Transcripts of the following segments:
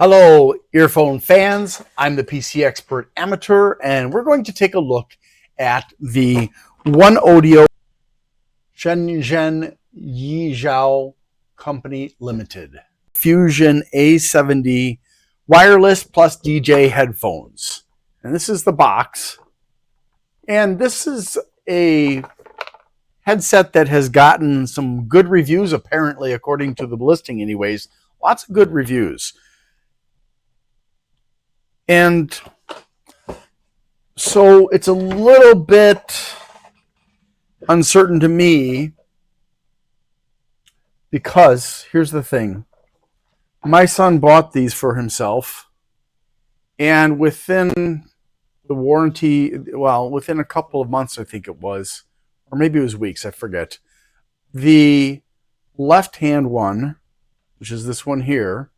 Hello, earphone fans. I'm the PC Expert Amateur, and we're going to take a look at the OneOdio Shenzhen Zhao Company Limited Fusion A70 Wireless plus DJ headphones. And this is the box. And this is a headset that has gotten some good reviews, apparently, according to the listing anyways. Lots of good reviews. And so it's a little bit uncertain to me because here's the thing. My son bought these for himself, and within the warranty, well, within a couple of months, I think it was, or maybe it was weeks, I forget, the left-hand one, which is this one here.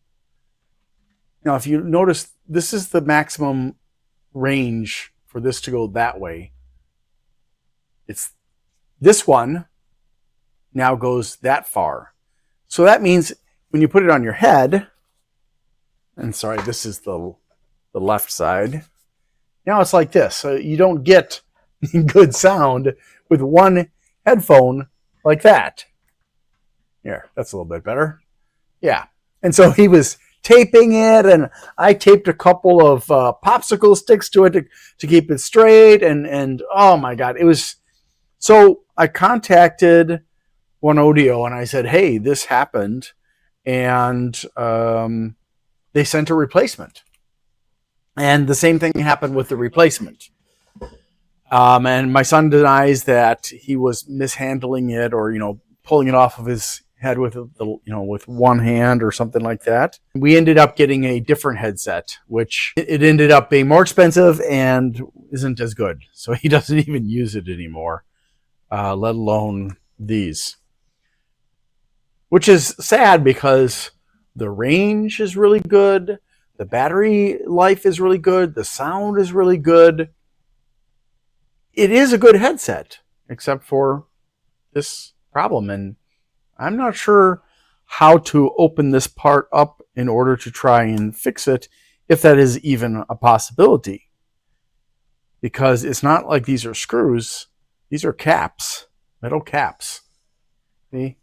Now, if you notice, this is the maximum range for this to go that way. It's this one now goes that far. So that means when you put it on your head, and sorry, this is the left side. Now it's like this. So you don't get good sound with one headphone like that. Here, that's a little bit better. Yeah. And so he was taping it, and I taped a couple of popsicle sticks to it to keep it straight, and oh my god, it was. So I contacted OneOdio and I said, hey, this happened, and they sent a replacement, and the same thing happened with the replacement, and my son denies that he was mishandling it or pulling it off of his head with with one hand or something like that. We ended up getting a different headset, which it ended up being more expensive and isn't as good. So he doesn't even use it anymore, let alone these. Which is sad because the range is really good, the battery life is really good, the sound is really good. It is a good headset, except for this problem, and I'm not sure how to open this part up in order to try and fix it, if that is even a possibility. Because it's not like these are screws. These are caps, metal caps. See?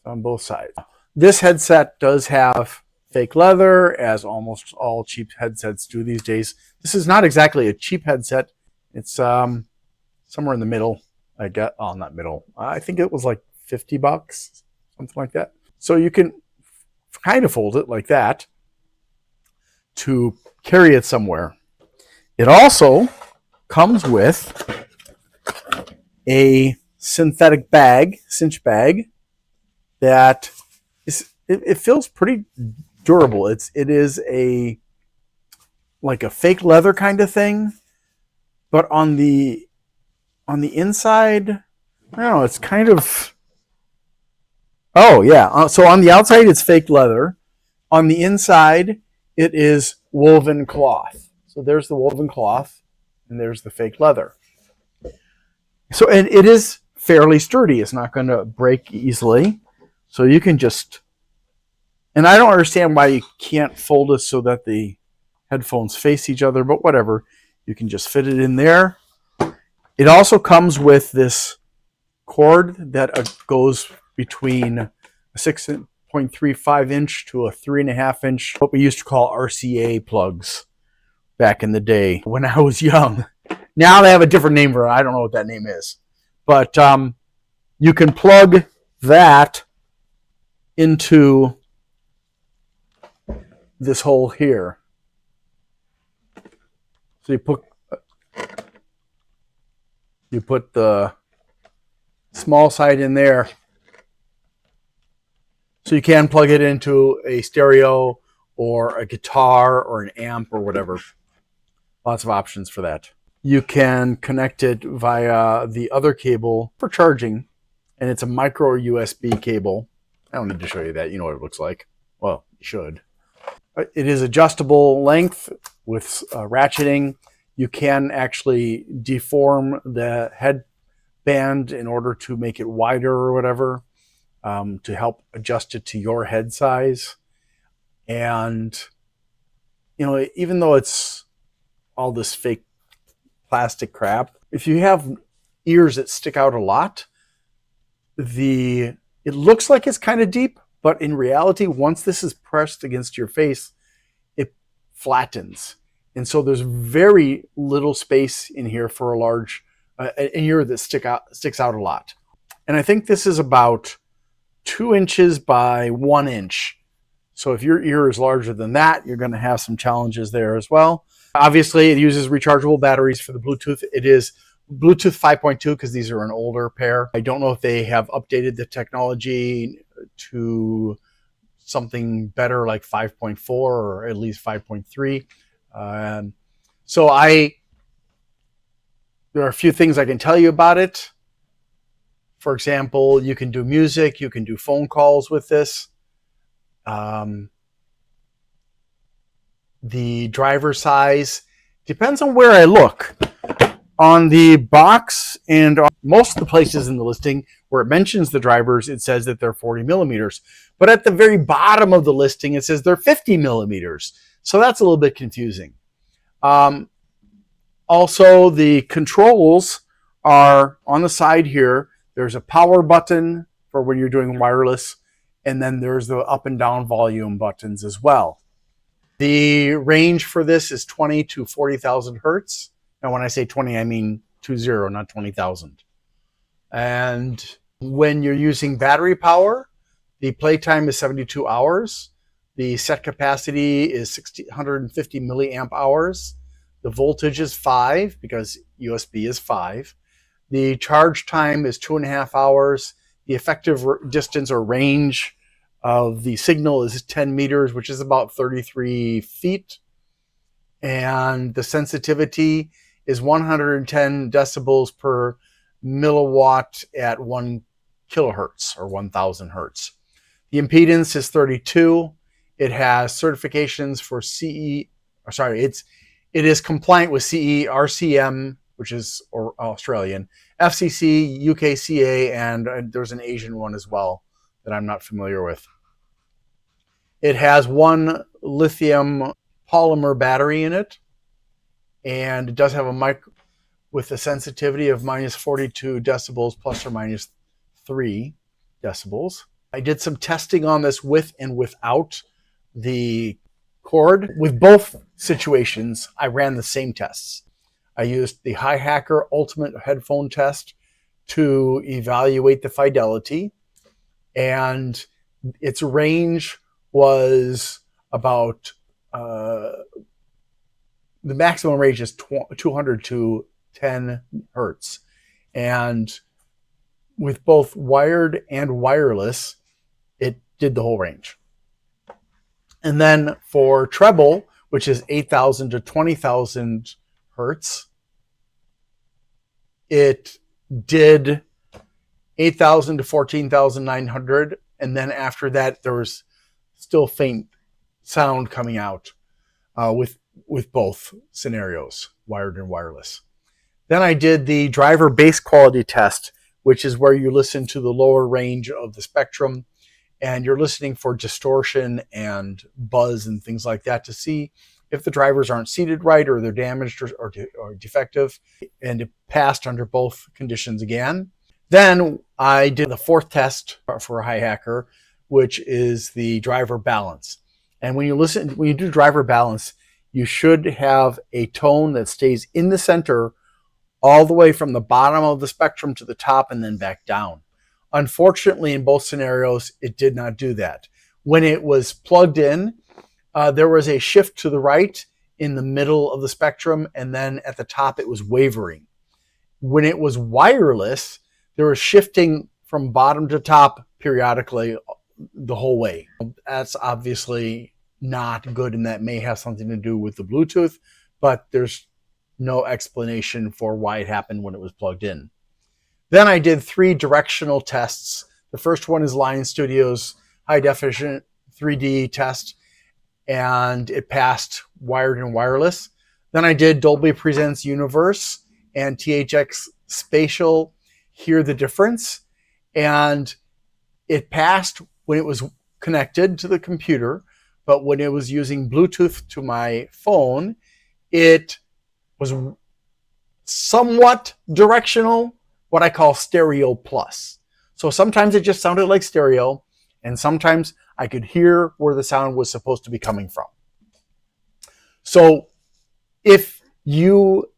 On both sides. This headset does have fake leather, as almost all cheap headsets do these days. This is not exactly a cheap headset. It's somewhere in the middle. I got, oh, not middle. I think it was like $50, something like that. So you can kind of fold it like that to carry it somewhere. It also comes with a synthetic bag, cinch bag, that is, it feels pretty durable. It is like a fake leather kind of thing, but on the inside, I don't know, it's kind of. Oh, yeah. So on the outside, it's fake leather. On the inside, it is woven cloth. So there's the woven cloth, and there's the fake leather. So, and it is fairly sturdy. It's not going to break easily. So you can just, and I don't understand why you can't fold it so that the headphones face each other, but whatever. You can just fit it in there. It also comes with this cord that goes between a 6.35 inch to a 3.5 inch, what we used to call RCA plugs back in the day when I was young. Now they have a different name for it. I don't know what that name is. But you can plug that into this hole here. So you put the small side in there. So you can plug it into a stereo or a guitar or an amp or whatever. Lots of options for that. You can connect it via the other cable for charging, and it's a micro USB cable. I don't need to show you that. You know what it looks like. Well, you should. It is adjustable length with ratcheting. You can actually deform the headband in order to make it wider or whatever. To help adjust it to your head size. And you know, even though it's all this fake plastic crap, if you have ears that stick out a lot, it looks like it's kind of deep, but in reality, once this is pressed against your face, it flattens. And so there's very little space in here for a large an ear that sticks out a lot. And I think this is about 2 inches by 1 inch. So if your ear is larger than that, you're going to have some challenges there as well. Obviously, it uses rechargeable batteries for the Bluetooth. It is Bluetooth 5.2 because these are an older pair. I don't know if they have updated the technology to something better like 5.4 or at least 5.3. So there are a few things I can tell you about it. For example, you can do music, you can do phone calls with this. The driver size depends on where I look. On the box and on most of the places in the listing where it mentions the drivers, it says that they're 40 millimeters. But at the very bottom of the listing, it says they're 50 millimeters. So that's a little bit confusing. Also, the controls are on the side here. There's a power button for when you're doing wireless, and then there's the up and down volume buttons as well. The range for this is 20 to 40,000 hertz. And when I say 20, I mean 20, not 20,000. And when you're using battery power, the playtime is 72 hours. The set capacity is 150 milliamp hours. The voltage is 5 because USB is 5. The charge time is 2.5 hours. The effective distance or range of the signal is 10 meters, which is about 33 feet. And the sensitivity is 110 decibels per milliwatt at 1 kilohertz or 1,000 hertz. The impedance is 32. It has certifications for CE. It is compliant with CE, RCM, which is Australian, FCC, UKCA, and there's an Asian one as well that I'm not familiar with. It has 1 lithium polymer battery in it, and it does have a mic with a sensitivity of minus 42 decibels plus or minus 3 decibels. I did some testing on this with and without the cord. With both situations, I ran the same tests. I used the HiHacker Ultimate Headphone Test to evaluate the fidelity, and its range was about the maximum range is 200 to 10 hertz. And with both wired and wireless, it did the whole range. And then for treble, which is 8,000 to 20,000 hertz, it did 8,000 to 14,900. And then after that, there was still faint sound coming out with both scenarios, wired and wireless. Then I did the driver bass quality test, which is where you listen to the lower range of the spectrum and you're listening for distortion and buzz and things like that to see if the drivers aren't seated right or they're damaged or defective. And it passed under both conditions again. Then I did the 4th test for HiHacker, which is the driver balance. And when you do driver balance, you should have a tone that stays in the center all the way from the bottom of the spectrum to the top and then back down. Unfortunately, in both scenarios, it did not do that. When it was plugged in, there was a shift to the right in the middle of the spectrum, and then at the top it was wavering. When it was wireless, there was shifting from bottom to top periodically the whole way. That's obviously not good, and that may have something to do with the Bluetooth, but there's no explanation for why it happened when it was plugged in. Then I did 3 directional tests. The first one is Lion Studio's high definition 3D test, and it passed wired and wireless. Then I did Dolby Presents Universe and THX Spatial Hear the Difference, and it passed when it was connected to the computer, but when it was using Bluetooth to my phone, it was somewhat directional, what I call stereo plus. So sometimes it just sounded like stereo, and sometimes I could hear where the sound was supposed to be coming from. So if you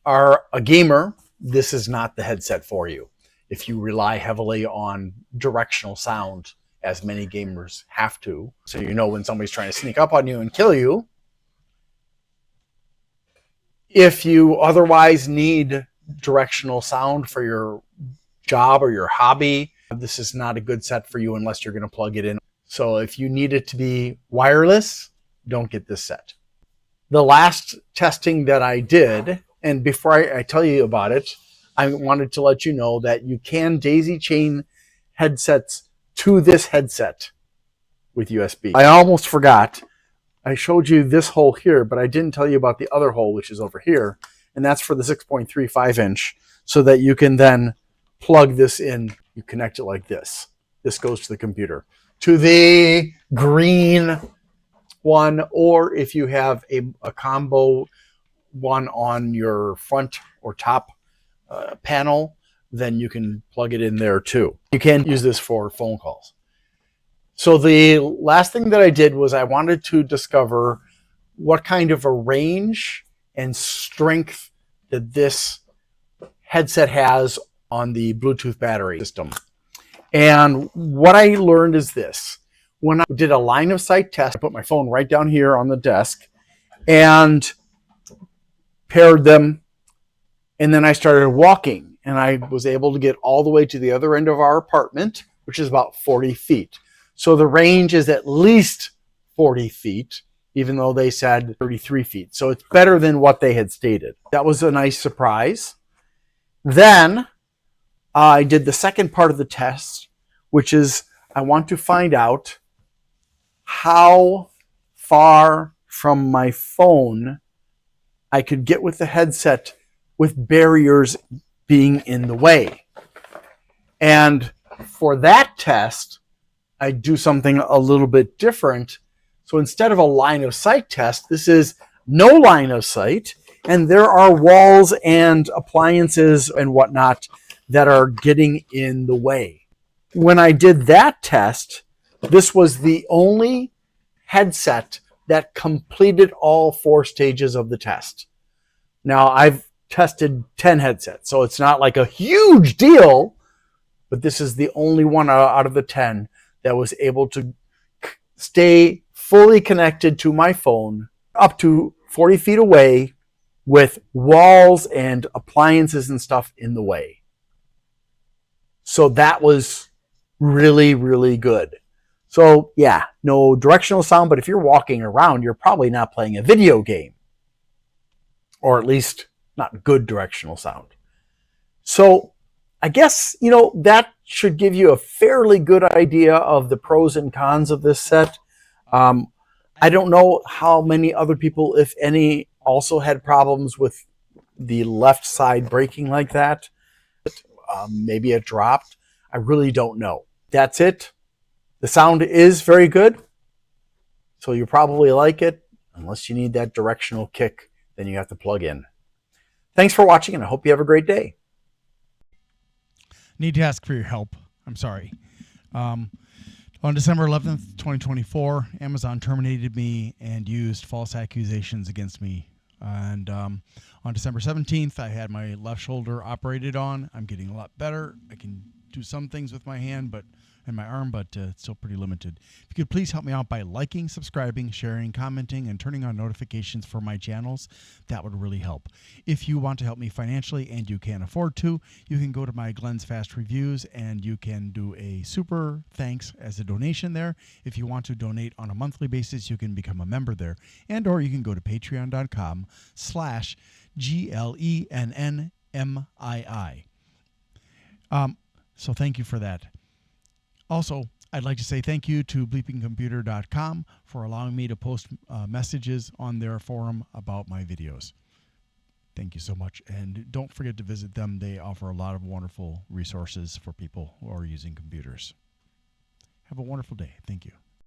are a gamer, this is not the headset for you. If you rely heavily on directional sound, as many gamers have to, so you know when somebody's trying to sneak up on you and kill you. If you otherwise need directional sound for your job or your hobby, this is not a good set for you unless you're going to plug it in. So if you need it to be wireless, don't get this set. The last testing that I did, and before I tell you about it, I wanted to let you know that you can daisy chain headsets to this headset with USB. I almost forgot. I showed you this hole here, but I didn't tell you about the other hole, which is over here. And that's for the 6.35 inch, so that you can then plug this in. You connect it like this. This goes to the computer. To the green one, or if you have a combo one on your front or top panel, then you can plug it in there too. You can use this for phone calls. So the last thing that I did was I wanted to discover what kind of a range and strength that this headset has on the Bluetooth battery system. And what I learned is this. When I did a line of sight test, I put my phone right down here on the desk and paired them, and then I started walking, and I was able to get all the way to the other end of our apartment, which is about 40 feet. So the range is at least 40 feet, even though they said 33 feet. So it's better than what they had stated. That was a nice surprise. Then I did the second part of the test, which is I want to find out how far from my phone I could get with the headset with barriers being in the way. And for that test, I do something a little bit different. So instead of a line of sight test, this is no line of sight, and there are walls and appliances and whatnot that are getting in the way. When I did that test, this was the only headset that completed all 4 stages of the test. Now, I've tested 10 headsets, so it's not like a huge deal, but this is the only one out of the 10 that was able to stay fully connected to my phone up to 40 feet away with walls and appliances and stuff in the way. So that was really, really good. So yeah, no directional sound, but if you're walking around, you're probably not playing a video game, or at least not good directional sound. So I guess, that should give you a fairly good idea of the pros and cons of this set. I don't know how many other people, if any, also had problems with the left side breaking like that. Maybe it dropped. I really don't know. That's it. The sound is very good, so you probably like it. Unless you need that directional kick, then you have to plug in. Thanks for watching, and I hope you have a great day. Need to ask for your help. I'm sorry. On December 11th, 2024, Amazon terminated me and used false accusations against me. And on December 17th, I had my left shoulder operated on. I'm getting a lot better. I can do some things with my hand and my arm, but it's still pretty limited. If you could please help me out by liking, subscribing, sharing, commenting, and turning on notifications for my channels, that would really help. If you want to help me financially and you can afford to, you can go to my Glenn's Fast Reviews and you can do a super thanks as a donation there. If you want to donate on a monthly basis, you can become a member there. And or you can go to patreon.com/GLENNMII. So thank you for that. Also, I'd like to say thank you to bleepingcomputer.com for allowing me to post messages on their forum about my videos. Thank you so much. And don't forget to visit them. They offer a lot of wonderful resources for people who are using computers. Have a wonderful day. Thank you.